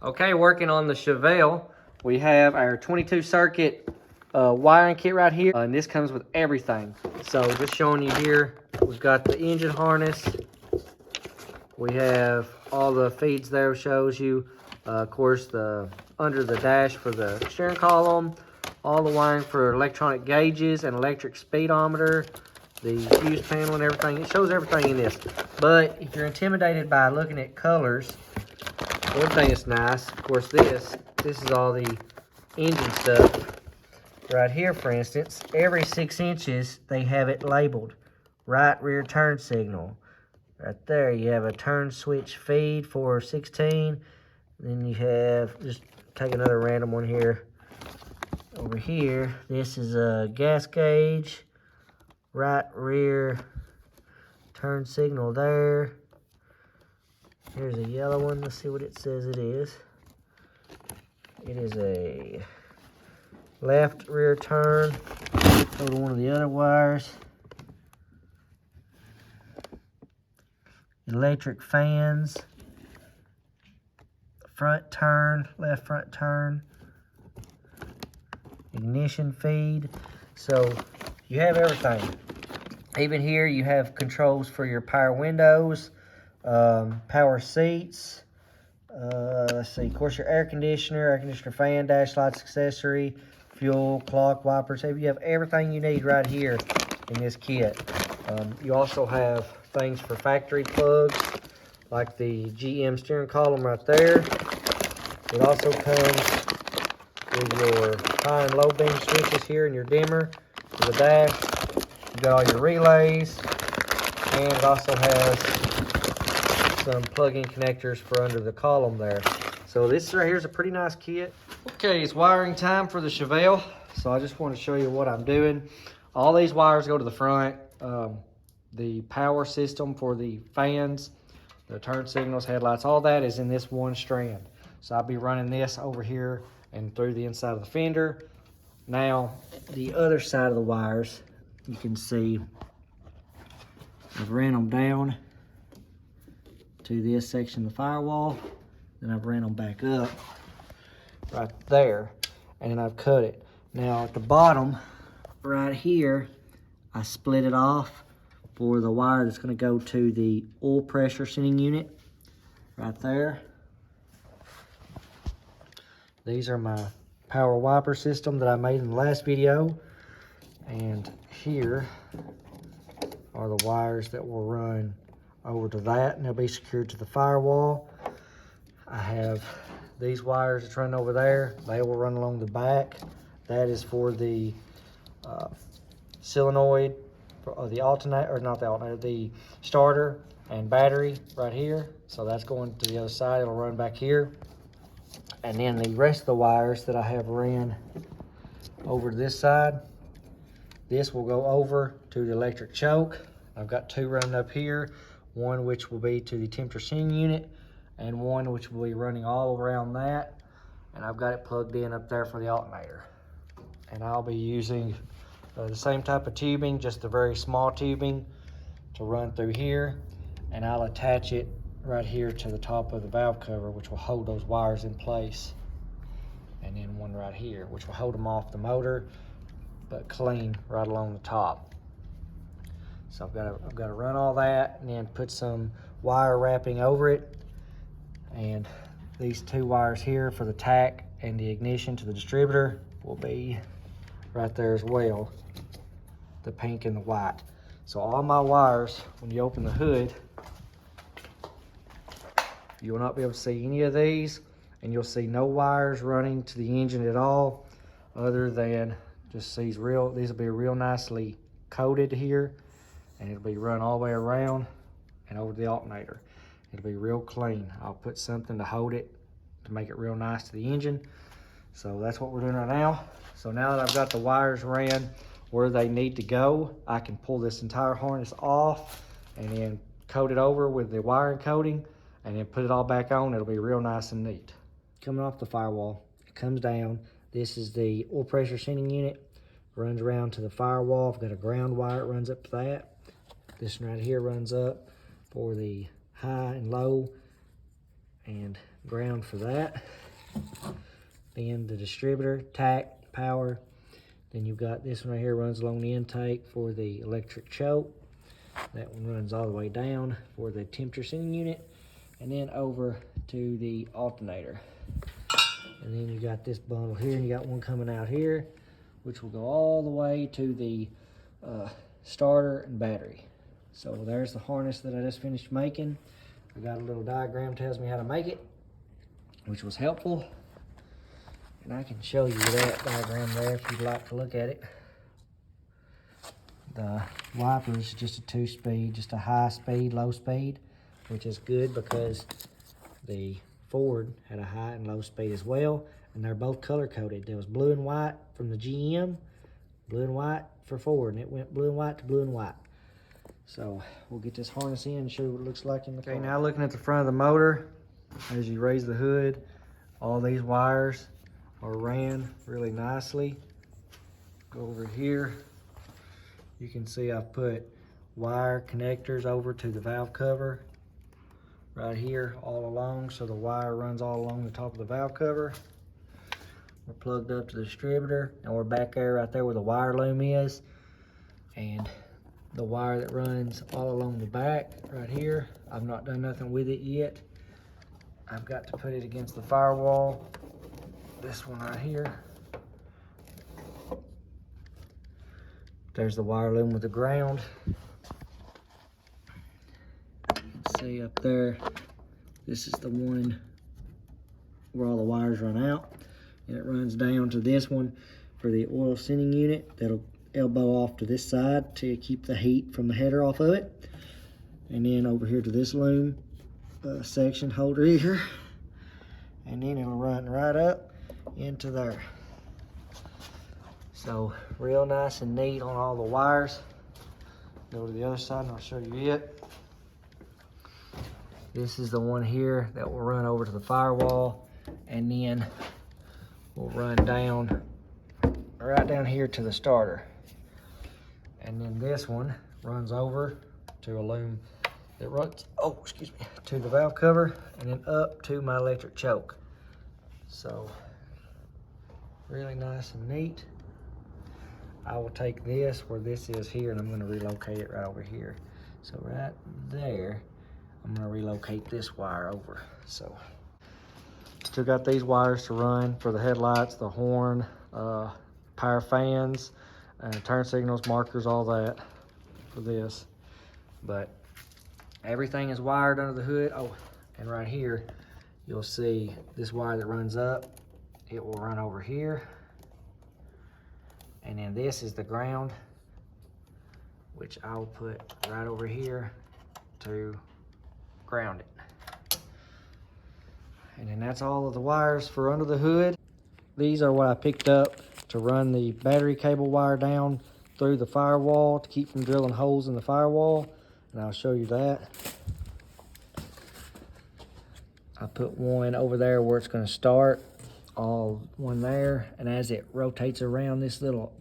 Okay, working on the Chevelle, we have our 22 circuit wiring kit right here, and this comes with everything. So just showing you here, we've got the engine harness. We have all the feeds there, shows you, of course, the under the dash for the steering column, all the wiring for electronic gauges and electric speedometer, the fuse panel and everything. It shows everything in this. But if you're intimidated by looking at colors, one thing that's nice, of course, this is all the engine stuff. Right here, for instance, every 6 inches, they have it labeled. Right rear turn signal. Right there, you have a turn switch feed for 16. Then you have, just take another random one here. Over here, this is a gas gauge. Right rear turn signal there. Here's a yellow one. Let's see what it says it is. It is a left rear turn. Go to one of the other wires. Electric fans. Front turn, left front turn. Ignition feed. So you have everything. Even here you have controls for your power windows, power seats. Let's see, of course your air conditioner fan, dash lights, accessory, fuel, clock, wipers. You have everything you need right here in this kit. You also have things for factory plugs, like the GM steering column right there. It also comes with your high and low beam switches here and your dimmer for the dash. You've got all your relays, and it also has some plug-in connectors for under the column there. So this right here is a pretty nice kit. Okay, it's wiring time for the Chevelle. So I just want to show you what I'm doing. All these wires go to the front. The power system for the fans, the turn signals, headlights, all that is in this one strand. So I'll be running this over here and through the inside of the fender. Now, the other side of the wires, you can see I've ran them down to this section of the firewall. Then I've ran them back up right there, and then I've cut it. Now at the bottom, right here, I split it off for the wire that's going to go to the oil pressure sending unit right there. These are my power wiper system that I made in the last video, and here are the wires that will run over to that, and they'll be secured to the firewall. I have these wires that's running over there. They will run along the back. That is for the solenoid, or the alternator, or not the alternator, the starter and battery right here. So that's going to the other side. It'll run back here. And then the rest of the wires that I have ran over to this side, this will go over to the electric choke. I've got two running up here, one which will be to the temperature sending unit, and one which will be running all around that. And I've got it plugged in up there for the alternator. And I'll be using the same type of tubing, just a very small tubing to run through here. And I'll attach it right here to the top of the valve cover, which will hold those wires in place. And then one right here, which will hold them off the motor, but clean right along the top. So I've got to run all that and then put some wire wrapping over it. And these two wires here for the tach and the ignition to the distributor will be right there as well, the pink and the white. So all my wires, when you open the hood, you will not be able to see any of these, and you'll see no wires running to the engine at all, other than just these will be real nicely coated here, and it'll be run all the way around and over the alternator. It'll be real clean. I'll put something to hold it to make it real nice to the engine. So that's what we're doing right now. So now that I've got the wires ran where they need to go, I can pull this entire harness off and then coat it over with the wiring coating and then put it all back on. It'll be real nice and neat. Coming off the firewall, it comes down. This is the oil pressure sending unit. Runs around to the firewall. I've got a ground wire that runs up to that. This one right here runs up for the high and low. And ground for that. Then the distributor, tack, power. Then you've got this one right here, runs along the intake for the electric choke. That one runs all the way down for the temperature sending unit. And then over to the alternator. And then you got this bundle here, and you got one coming out here, which will go all the way to the starter and battery. So there's the harness that I just finished making. I got a little diagram tells me how to make it, which was helpful. And I can show you that diagram there if you'd like to look at it. The wiper is just a 2-speed, just a high speed, low speed, which is good because the Ford had a high and low speed as well, and they're both color coded. There was blue and white from the GM, blue and white for Ford, and it went blue and white to blue and white. So we'll get this harness in and show you what it looks like in the car. Okay, now looking at the front of the motor, as you raise the hood, all these wires are ran really nicely. Go over here. You can see I've put wire connectors over to the valve cover right here all along, so the wire runs all along the top of the valve cover. We're plugged up to the distributor, and we're back there right there where the wire loom is, and the wire that runs all along the back right here, I've not done nothing with it yet. I've got to put it against the firewall, this one right here. There's the wire loom with the ground. You can see up there, this is the one where all the wires run out, and it runs down to this one for the oil sending unit. That'll elbow off to this side to keep the heat from the header off of it. And then over here to this loom section holder here, and then it'll run right up into there. So real nice and neat on all the wires. Go to the other side and I'll show you it. This is the one here that will run over to the firewall, and then we'll run down right down here to the starter. And then this one runs over to a loom that runs, to the valve cover, and then up to my electric choke. So really nice and neat. I will take this where this is here, and I'm going to relocate it right over here. So right there, I'm going to relocate this wire over. So still got these wires to run for the headlights, the horn, power fans, turn signals, markers, all that for this. But everything is wired under the hood. Oh, and right here, you'll see this wire that runs up. It will run over here. And then this is the ground, which I'll put right over here to ground it. And then that's all of the wires for under the hood. These are what I picked up to run the battery cable wire down through the firewall to keep from drilling holes in the firewall. And I'll show you that. I put one over there where it's going to start, all one there, and as it rotates around this little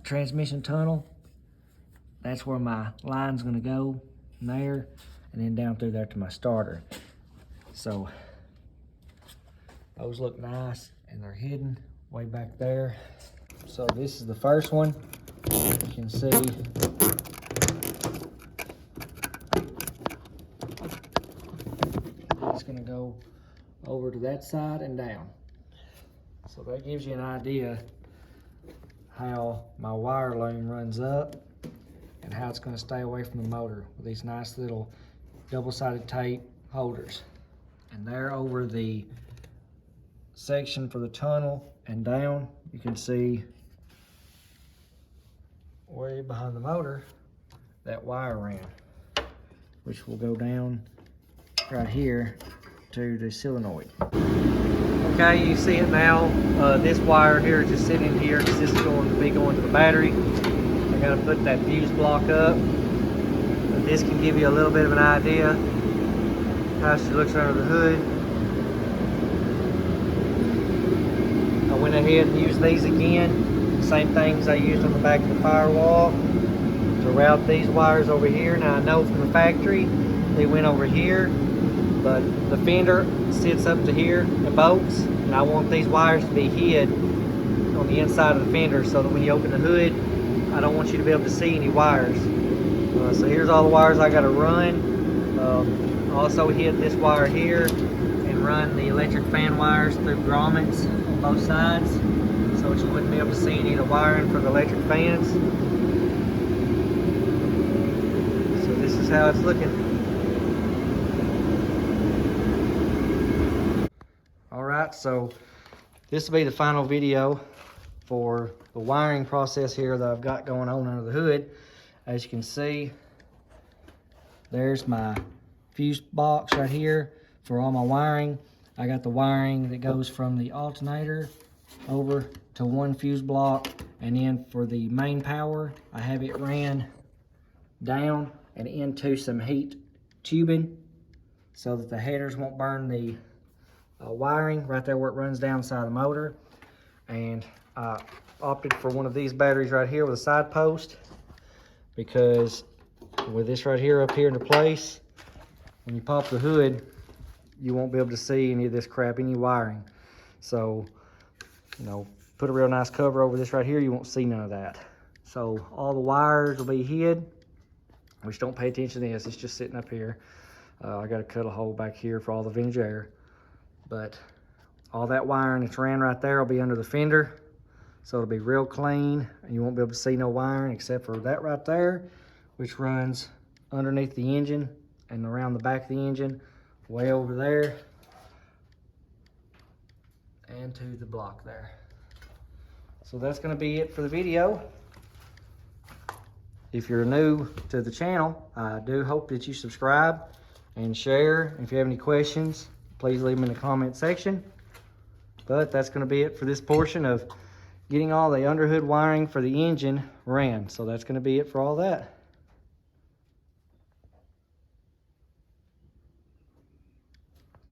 transmission tunnel, that's where my line's going to go from there, and then down through there to my starter. So those look nice, and they're hidden way back there. So this is the first one. You can see it's going to go over to that side and down. So that gives you an idea how my wire loom runs up and how it's going to stay away from the motor with these nice little double-sided tape holders. And there over the section for the tunnel and down, you can see way behind the motor that wire ran, which will go down right here to the solenoid. Okay, you see it now. This wire here is just sitting here because this is going to be going to the battery. I got to put that fuse block up. But this can give you a little bit of an idea how she looks under the hood. I went ahead and used these again. Same things I used on the back of the firewall to route these wires over here. Now I know from the factory they went over here, But the fender sits up to here, the bolts, and I want these wires to be hid on the inside of the fender so that when you open the hood, I don't want you to be able to see any wires. So here's all the wires I got to run. Also hit this wire here and run the electric fan wires through grommets on both sides so that you wouldn't be able to see any of the wiring for the electric fans. So this is how it's looking. Alright, so this will be the final video for the wiring process here that I've got going on under the hood. As you can see, there's my fuse box right here for all my wiring. I got the wiring that goes from the alternator over to one fuse block, and then for the main power, I have it ran down and into some heat tubing so that the headers won't burn the wiring right there where it runs down the side of the motor. And I opted for one of these batteries right here with a side post, because with this right here up here into place, when you pop the hood, you won't be able to see any of this crap, any wiring. So, you know, put a real nice cover over this right here, you won't see none of that. So all the wires will be hid, which don't pay attention to this, it's just sitting up here. I got to cut a hole back here for all the vintage air. But all that wiring that's ran right there will be under the fender. So it'll be real clean, and you won't be able to see no wiring except for that right there, which runs underneath the engine and around the back of the engine, way over there, and to the block there. So that's gonna be it for the video. If you're new to the channel, I do hope that you subscribe and share. If you have any questions, please leave them in the comment section. But that's gonna be it for this portion of getting all the underhood wiring for the engine ran. So that's going to be it for all that.